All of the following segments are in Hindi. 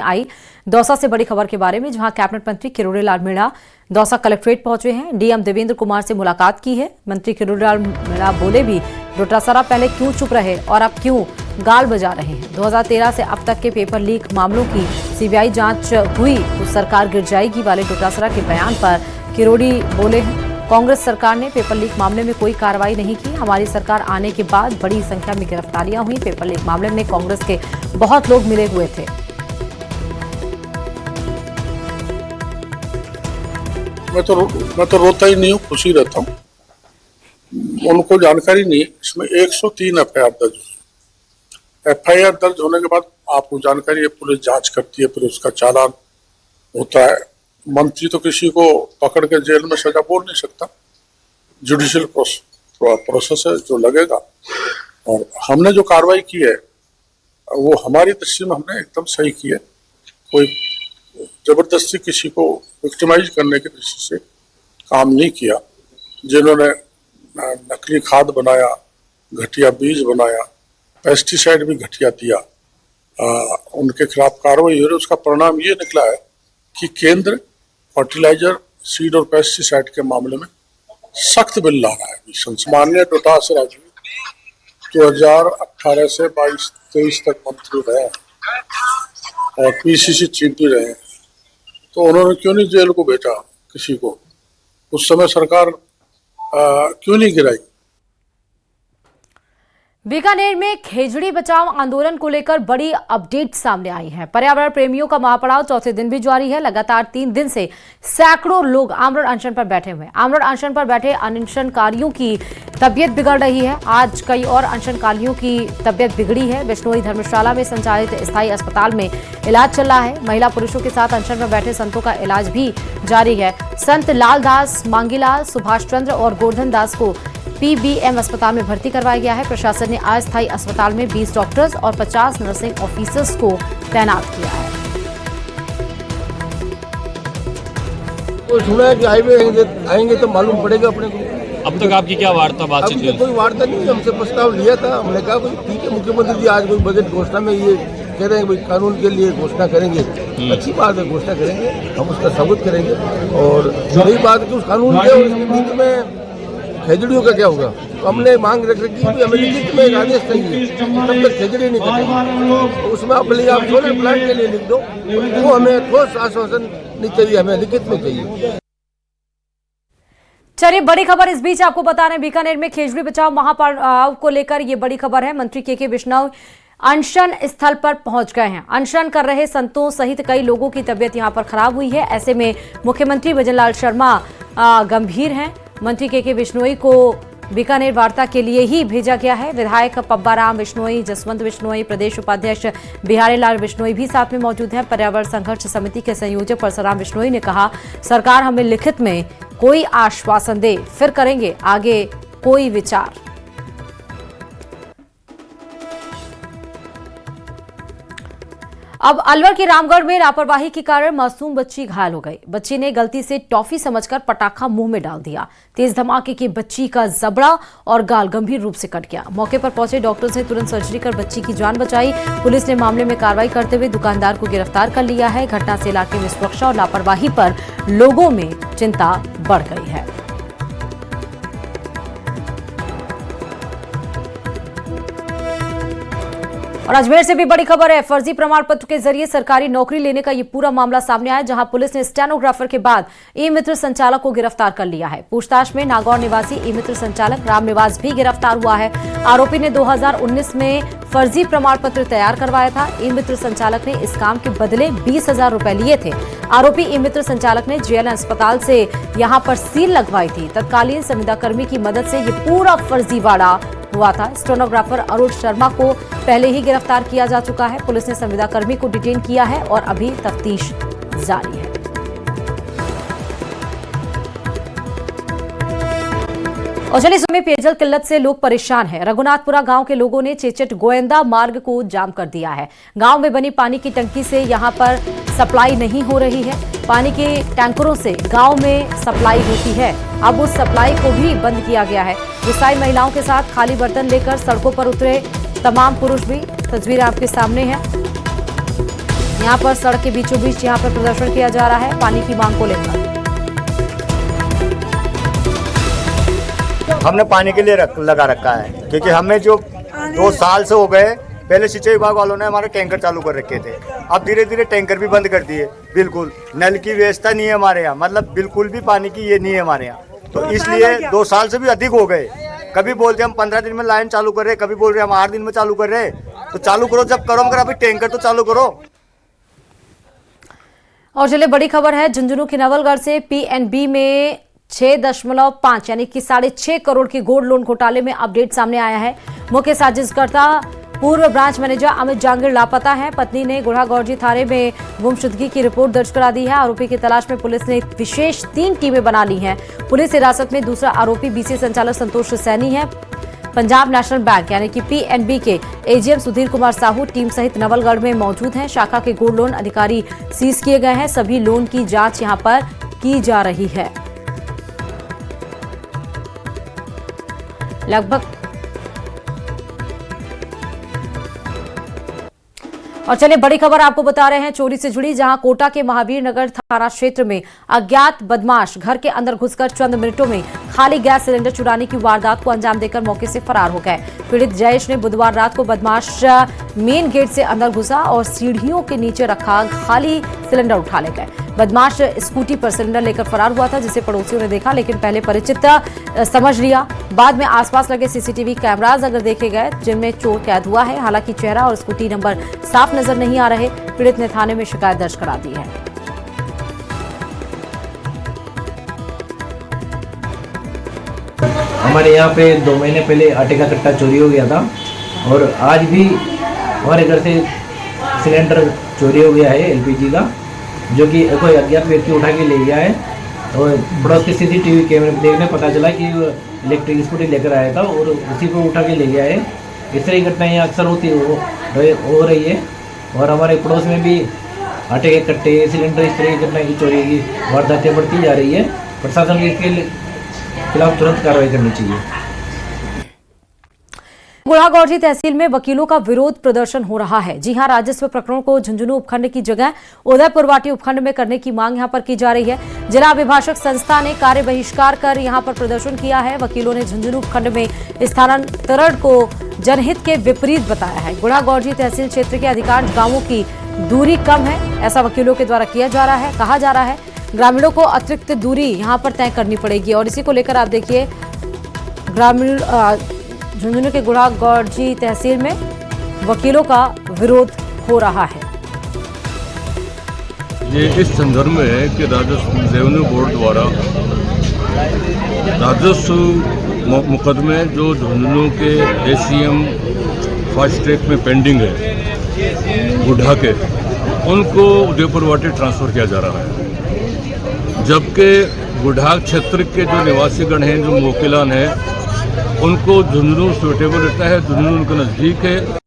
आई दौसा से बड़ी खबर के बारे में, जहां कैबिनेट मंत्री किरोड़ी लाल मीणा दौसा कलेक्ट्रेट पहुंचे हैं। डीएम देवेंद्र कुमार से मुलाकात की है। मंत्री किरोड़ी लाल मीणा बोले भी डोटासरा पहले क्यों चुप रहे और अब क्यों गाल बजा रहे हैं। 2013 से अब तक के पेपर लीक मामलों की सीबीआई जांच हुई तो सरकार गिर जाएगी वाले डोटासरा के बयान पर किरोड़ी बोले हैं, कांग्रेस सरकार ने पेपर लीक मामले में कोई कार्रवाई नहीं की। हमारी सरकार आने के बाद बड़ी संख्या में गिरफ्तारियां हुई। पेपर लीक मामले में कांग्रेस के बहुत लोग मिले हुए थे। मैं तो रोता ही नहीं हूँ, खुशी रहता हूँ। उनको जानकारी नहीं है। इसमें 103 एफआईआर दर्ज हुई। एफआईआर दर्ज होने के बाद आपको जानकारी है, पुलिस जांच करती है, फिर उसका चालान होता है। मंत्री तो किसी को पकड़ के जेल में सजा बोल नहीं सकता। जुडिशियल प्रोसेस है जो लगेगा। और हमने जो कार्रवाई की है वो हमारी दृष्टि में हमने एकदम सही की है। कोई जबरदस्ती किसी को विक्टिमाइज करने की दृष्टि से काम नहीं किया। जिन्होंने नकली खाद बनाया, घटिया बीज बनाया, पेस्टिसाइड भी घटिया दिया, उनके खिलाफ कार्रवाई हुई। उसका परिणाम ये निकला है कि केंद्र फर्टिलाइजर, सीड और पेस्टिसाइड के मामले में सख्त बिल ला रहा है। माननीय डोटासरा जी 2018 से 22-23 तक मंत्री रहे और पीसीसी चीफ भी रहे, तो उन्होंने क्यों नहीं जेल को भेजा किसी को? उस समय सरकार क्यों नहीं गिराई? बीकानेर में खेजड़ी बचाओ आंदोलन को लेकर बड़ी अपडेट सामने आई है। पर्यावरण प्रेमियों का महापड़ाव चौथे दिन भी जारी है। लगातार 3 दिन से सैकड़ों लोग आमरण अनशन पर बैठे हुए हैं। आमरण अनशन पर बैठे अनशनकारियों की तबियत बिगड़ रही है। आज कई और अनशनकारियों की तबियत बिगड़ी है। बिश्नोई धर्मशाला में संचालित स्थायी अस्पताल में इलाज चल रहा है। महिला पुरुषों के साथ अनशन में बैठे संतों का इलाज भी जारी है। संत लालदास, मांगीलाल, सुभाष चंद्र और गोवर्धन दास को पीबीएम अस्पताल में भर्ती करवाया गया है। प्रशासन ने अस्थायी अस्पताल में 20 डॉक्टर्स और 50 नर्सिंग ऑफिसर्स को तैनात किया है। तो सुना है कि हाईवे आएंगे तो मालूम पड़ेगा अपने को। अब तक आपकी क्या वार्ता बातचीत हुई? कोई वार्ता नहीं, हमसे प्रस्ताव लिया था। हमने कहा भाई ठीक है, मुख्यमंत्री जी आज कोई बजट घोषणा में ये कह रहे हैं भाई कानून के लिए घोषणा करेंगे। अच्छी बात है, घोषणा करेंगे, हम उसका सबूत करेंगे। और यही बात है कि उस कानून के उसके बीच में खेजड़ियों का क्या होगा। तो हमने मांग रख रखी कि हमें लिखित में एक आदेश चाहिए, तब तक खेजड़ी नहीं करेंगे। तो उसमें आप सोलर प्लांट के लिए लिख दो, वो हमें ठोस आश्वासन नहीं चाहिए, हमें लिखित में चाहिए। चलिए, बड़ी खबर इस बीच आपको बता रहे हैं, बीकानेर में खेजड़ी बचाओ महापड़ाव को लेकर ये बड़ी खबर है। मंत्री के बिश्नोई अनशन स्थल पर पहुंच गए हैं। अनशन कर रहे संतों सहित कई लोगों की तबियत यहां पर खराब हुई है। ऐसे में मुख्यमंत्री भजनलाल शर्मा गंभीर हैं। मंत्री के बिश्नोई को बीकानेर वार्ता के लिए ही भेजा गया है। विधायक पब्बाराम बिश्नोई, जसवंत बिश्नोई, प्रदेश उपाध्यक्ष बिहारी लाल बिश्नोई भी साथ में मौजूद हैं। पर्यावरण संघर्ष समिति के संयोजक परसुराम बिश्नोई ने कहा, सरकार हमें लिखित में कोई आश्वासन दे, फिर करेंगे आगे कोई विचार। अब अलवर के रामगढ़ में लापरवाही के कारण मासूम बच्ची घायल हो गई। बच्ची ने गलती से टॉफी समझकर पटाखा मुंह में डाल दिया। तेज धमाके की बच्ची का जबड़ा और गाल गंभीर रूप से कट गया। मौके पर पहुंचे डॉक्टर्स ने तुरंत सर्जरी कर बच्ची की जान बचाई। पुलिस ने मामले में कार्रवाई करते हुए दुकानदार को गिरफ्तार कर लिया है। घटना से इलाके में सुरक्षा और लापरवाही पर लोगों में चिंता बढ़ गई है। और अजमेर से भी बड़ी खबर है। फर्जी प्रमाण पत्र के जरिए सरकारी नौकरी लेने का ये पूरा मामला सामने आया, जहां पुलिस ने स्टेनोग्राफर के बाद ई मित्र संचालक को गिरफ्तार कर लिया है। पूछताछ में नागौर निवासी ई मित्र संचालक राम निवास भी गिरफ्तार हुआ है। आरोपी ने 2019 में फर्जी प्रमाण पत्र तैयार करवाया था। ई मित्र संचालक ने इस काम के बदले 20,000 रुपए लिए थे। आरोपी ई मित्र संचालक ने जेएलएन अस्पताल से यहां पर सील लगवाई थी। तत्कालीन संविदाकर्मी की मदद से ये पूरा फर्जीवाड़ा हुआ था। स्टेनोग्राफर अरुण शर्मा को पहले ही गिरफ्तार किया जा चुका है। पुलिस ने संविदाकर्मी को डिटेन किया है और अभी तफ्तीश जारी है। और चलिए, में पेयजल किल्लत से लोग परेशान हैं। रघुनाथपुरा गांव के लोगों ने चेचट गोयंदा मार्ग को जाम कर दिया है। गांव में बनी पानी की टंकी से यहां पर सप्लाई नहीं हो रही है। पानी के टैंकरों से गांव में सप्लाई होती है, अब उस सप्लाई को भी बंद किया गया है। गुस्साई महिलाओं के साथ खाली बर्तन लेकर सड़कों पर उतरे तमाम पुरुष भी। तस्वीरें आपके सामने हैं। यहाँ पर सड़क के बीचों बीच यहाँ पर प्रदर्शन किया जा रहा है पानी की मांग को लेकर। हमने पानी के लिए लगा रखा है, क्योंकि हमें जो 2 साल से हो गए, पहले सिंचाई विभाग वालों ने हमारे टैंकर चालू कर रखे थे, अब धीरे धीरे टैंकर भी बंद कर दिए। बिल्कुल नल की व्यवस्था नहीं है हमारे यहाँ, मतलब बिल्कुल भी पानी की ये नहीं है हमारे यहाँ, तो इसलिए 2 साल से भी अधिक हो गए। कभी बोलते हम 15 दिन में लाइन चालू कर रहे, कभी बोल रहे हम 8 दिन में चालू कर रहे, तो चालू करो जब करो, मगर अभी टैंकर तो चालू करो। और चलिए बड़ी खबर है झुंझुनू के नवलगढ़ से। पीएनबी में 6.5 यानी कि 6.5 करोड़ के गोल्ड लोन घोटाले में अपडेट सामने आया है। मुख्य साजिशकर्ता पूर्व ब्रांच मैनेजर अमित जांगिड़ लापता है। पत्नी ने गुढ़ागौरजी थाने में गुमशुदगी की रिपोर्ट दर्ज करा दी है। आरोपी की तलाश में पुलिस ने विशेष 3 टीमें बना ली हैं। पुलिस हिरासत में दूसरा आरोपी बीसी संचालक संतोष सैनी है। पंजाब नेशनल बैंक यानी कि पीएनबी के एजीएम सुधीर कुमार साहू टीम सहित नवलगढ़ में मौजूद हैं। शाखा के गोल्ड लोन अधिकारी सीज किए गए हैं। सभी लोन की जांच यहां पर की जा रही है। लगभग और चलिए बड़ी खबर आपको बता रहे हैं चोरी से जुड़ी, जहां कोटा के महावीर नगर थाना क्षेत्र में अज्ञात बदमाश घर के अंदर घुसकर चंद मिनटों में खाली गैस सिलेंडर चुराने की वारदात को अंजाम देकर मौके से फरार हो गए। पीड़ित जयेश ने बुधवार रात को बदमाश मेन गेट से अंदर घुसा और सीढ़ियों के नीचे रखा खाली सिलेंडर उठा ले गए। बदमाश स्कूटी पर सिलेंडर लेकर फरार हुआ था, जिसे पड़ोसियों ने देखा लेकिन पहले परिचित समझ लिया। बाद में आसपास लगे सीसीटीवी कैमरास अगर देखे गए जिनमें चोर कैद हुआ है। हालांकि चेहरा और स्कूटी नंबर साफ नजर नहीं आ रहे। पीड़ित ने थाने में शिकायत दर्ज करा दी है। हमारे यहाँ पे 2 महीने पहले आटे का कट्टा चोरी हो गया था और आज भी हमारे घर से सिलेंडर चोरी हो गया है एलपीजी का, जो कि कोई अज्ञात व्यक्ति उठा के ले गया है। और पड़ोस के सीसीटीवी कैमरे देखने पता चला कि वो इलेक्ट्रिक स्कूटी लेकर आया था और उसी को उठा के ले गया है। इस तरह की घटनाएँ अक्सर होती हो रही है और हमारे पड़ोस में भी आटे के कट्टे सिलेंडर इस तरह की घटनाएँ की चोरी की वारदातें बढ़ती जा रही है। प्रशासन के इसके खिलाफ तुरंत कार्रवाई करनी चाहिए। गुढ़ागौरजी तहसील में वकीलों का विरोध प्रदर्शन हो रहा है। जी हां, राजस्व प्रकरणों को झुंझुनू उपखंड की जगह उदयपुरवाटी उपखंड में करने की मांग यहां पर की जा रही है। जिला अभिभाषक संस्था ने कार्य बहिष्कार कर यहां पर प्रदर्शन किया है। वकीलों ने झुंझुनू उपखंड में स्थानांतरण को जनहित के विपरीत बताया है। गुढ़ागौरजी तहसील क्षेत्र के अधिकांश गांवों की दूरी कम है, ऐसा वकीलों के द्वारा किया जा रहा है। कहा जा रहा है ग्रामीणों को अतिरिक्त दूरी यहां पर तय करनी पड़ेगी और इसी को लेकर आप देखिए ग्रामीण झुंझुनू के गुढ़ागौरजी तहसील में वकीलों का विरोध हो रहा है। ये इस संदर्भ में है कि राजस्व रेवेन्यू बोर्ड द्वारा राजस्व मुकदमे जो झुंझुनू के एसीएम फास्ट ट्रैक में पेंडिंग है गुढ़ा के, उनको उदयपुरवाटी ट्रांसफ़र किया जा रहा है। जबकि गुढ़ा क्षेत्र के जो निवासीगण हैं, जो वकीलान हैं, उनको झुंझुनू सुटेबल रहता है, झुंझुनू उनके नजदीक है।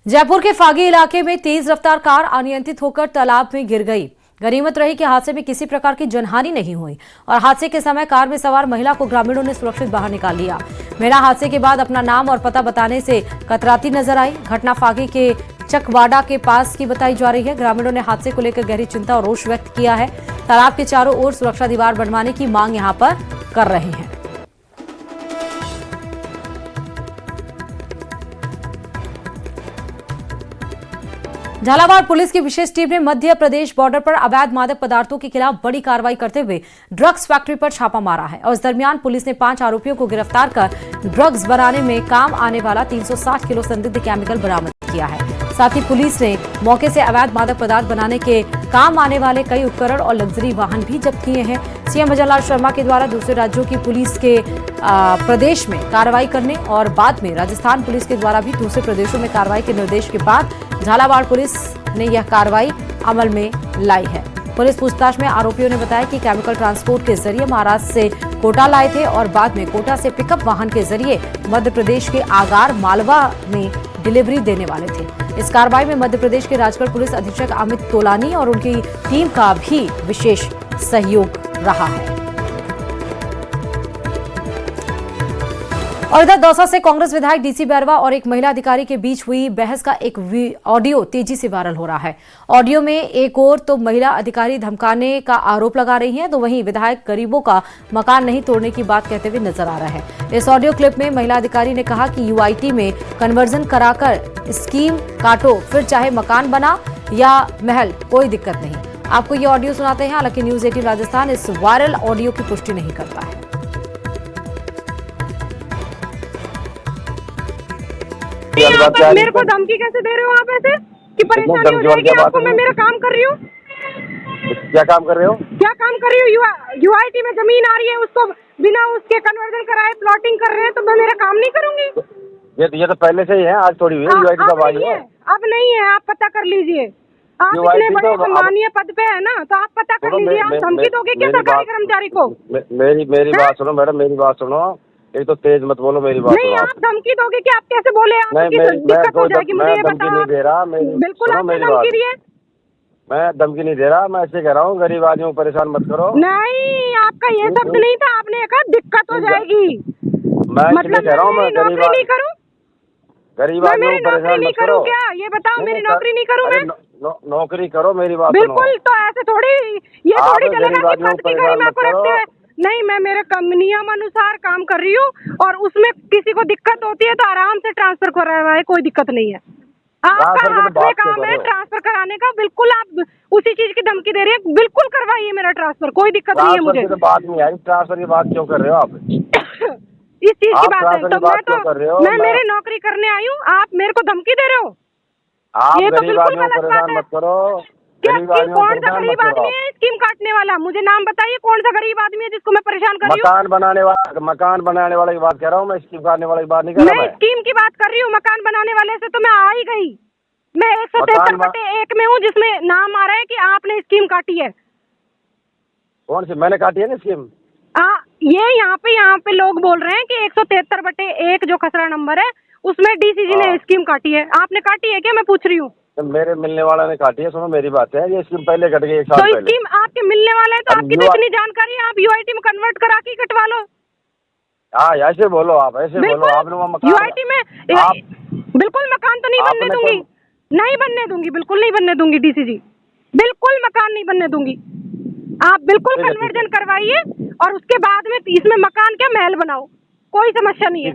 जयपुर के फागी इलाके में तेज रफ्तार कार अनियंत्रित होकर तालाब में गिर गई। गनीमत रही कि हादसे में किसी प्रकार की जनहानि नहीं हुई और हादसे के समय कार में सवार महिला को ग्रामीणों ने सुरक्षित बाहर निकाल लिया। महिला हादसे के बाद अपना नाम और पता बताने से कतराती नजर आई। घटना फागी के चकवाड़ा के पास की बताई जा रही है। ग्रामीणों ने हादसे को लेकर गहरी चिंता और रोष व्यक्त किया है। तालाब के चारों ओर सुरक्षा दीवार बनवाने की मांग यहां पर कर रहे हैं। झालावाड़ पुलिस की विशेष टीम ने मध्य प्रदेश बॉर्डर पर अवैध मादक पदार्थों के खिलाफ बड़ी कार्रवाई करते हुए ड्रग्स फैक्ट्री पर छापा मारा है और इस दरमियान पुलिस ने 5 आरोपियों को गिरफ्तार कर ड्रग्स बनाने में काम आने वाला 360 किलो संदिग्ध केमिकल बरामद किया है। साथ ही पुलिस ने मौके से अवैध मादक पदार्थ बनाने के काम आने वाले कई उपकरण और लग्जरी वाहन भी जब्त किए हैं। सीएम भजनलाल शर्मा के द्वारा दूसरे राज्यों की पुलिस के प्रदेश में कार्रवाई करने और बाद में राजस्थान पुलिस के द्वारा भी दूसरे प्रदेशों में कार्रवाई के निर्देश के बाद झालावाड़ पुलिस ने यह कार्रवाई अमल में लाई है। पुलिस पूछताछ में आरोपियों ने बताया कि केमिकल ट्रांसपोर्ट के जरिए महाराष्ट्र से कोटा लाए थे और बाद में कोटा से पिकअप वाहन के जरिए मध्य प्रदेश के आगार मालवा में डिलीवरी देने वाले थे। इस कार्रवाई में मध्य प्रदेश के राजगढ़ पुलिस अधीक्षक अमित तोलानी और उनकी टीम का भी विशेष सहयोग रहा है। और इधर दौसा से कांग्रेस विधायक डीसी बैरवा और एक महिला अधिकारी के बीच हुई बहस का एक ऑडियो तेजी से वायरल हो रहा है। ऑडियो में एक और तो महिला अधिकारी धमकाने का आरोप लगा रही हैं, तो वहीं विधायक गरीबों का मकान नहीं तोड़ने की बात कहते हुए नजर आ रहा है। इस ऑडियो क्लिप में महिला अधिकारी ने कहा कि यूआईटी में कन्वर्जन कराकर स्कीम काटो, फिर चाहे मकान बना या महल, कोई दिक्कत नहीं। आपको ये ऑडियो सुनाते हैं। हालांकि न्यूज 18 राजस्थान इस वायरल ऑडियो की पुष्टि नहीं करता है। आप मेरे को धमकी कैसे दे रहे हो आप ऐसे कि परेशानी हो जाएगी आपको? मैं मेरा काम कर रही हूँ। क्या काम कर रहे हो? क्या काम कर रही हूँ? यूआईटी में जमीन आ रही है, उसको बिना उसके कन्वर्जन कराए प्लॉटिंग कर रहे हैं, तो मैं मेरा काम नहीं करूंगी? ये तो पहले से ही है, आज थोड़ी हुई है। यूआईटी कब आई है? अब नहीं है, आप पता कर लीजिए। आप इतने बड़े सम्मानीय पद पे है ना, तो आप पता कर लीजिए। आप धमकी दोगे क्या सरकारी कर्मचारी को? मेरी बात सुनो मैडम, मेरी बात सुनो। एक तो तेज मत बोलो, मेरी बात नहीं, आप धमकी दोगे कि आप कैसे बोले? नहीं, दिक्कत हो जाएगी मुझे, ये बताओ। नहीं दे रहा, बिल्कुल आपने धमकी दी है। मैं धमकी नहीं दे रहा, मैं ऐसे कह रहा हूँ गरीब आदमियों को परेशान मत करो। नहीं, आपका ये शब्द नहीं था, आपने कहा दिक्कत हो जाएगी। मैं मतलब कह रहा हूँ मैं नौकरी नहीं करूँ? गरीब आदमियों को परेशान मत करो। क्या ये बताओ, मेरी नौकरी नहीं करूँ मैं? नौकरी करो, मेरी बात बिल्कुल। तो ऐसे थोड़ी, ये थोड़ी चलेगा कि पद की गरिमा को रखते हुए। नहीं, मैं मेरे नियम अनुसार काम कर रही हूँ, और उसमें किसी को दिक्कत होती है तो आराम से ट्रांसफर करवाया है, कोई दिक्कत नहीं है। आपका काम है ट्रांसफर कराने का। बिल्कुल आप उसी चीज की धमकी दे रही है। बिल्कुल करवाइए मेरा ट्रांसफर, कोई दिक्कत नहीं है मुझे। बात नहीं आई, ट्रांसफर की बात क्यों कर रहे हो आप? इस चीज की बात है तो मैं मेरी नौकरी करने आई हूँ, आप मेरे को धमकी दे रहे हो? आप ये तो गरीब आदमियों को परेशान मत करो। कौन सा गरीब आदमी है स्कीम काटने वाला? मुझे नाम बताइए, कौन सा गरीब आदमी है जिसको मैं परेशान कर रही हूँ? मकान बनाने वाले की बात कर रहा हूँ मैं, स्कीम काटने वाले की बात नहीं कर रहा। मैं स्कीम की बात कर रही हूँ। मकान बनाने वाले से तो मैं आ ही गई। मैं 173/1 में हूँ, जिसमें नाम आ रहा है कि आपने स्कीम काटी है। कौन सी? मैंने काटी है ना स्कीम। ये यहाँ पे लोग बोल रहे हैं कि 173/1 जो खसरा नंबर है, उसमें डीसीजी ने स्कीम काटी है। आपने काटी है क्या, मैं पूछ रही हूँ? मेरे मिलने वाला ने काटी है। सुनो मेरी बात है, ये स्कीम पहले कट गई 1 साल पहले। तो स्कीम आपके मिलने वाला है तो आपकी तो इतनी जानकारी है, आप यूआईटी में कन्वर्ट करा के कटवा लो। हाँ, ऐसे बोलो आप, ऐसे बोलो। आपने वो मकान यूआईटी में बिल्कुल मकान तो नहीं बनने दूंगी, नहीं बनने दूंगी, बिल्कुल नहीं बनने दूंगी डीसीजी। बिल्कुल मकान नहीं बनने दूंगी। आप बिल्कुल कन्वर्जन करवाइए और उसके बाद में इसमें मकान क्या महल बनाओ, कोई समस्या नहीं है।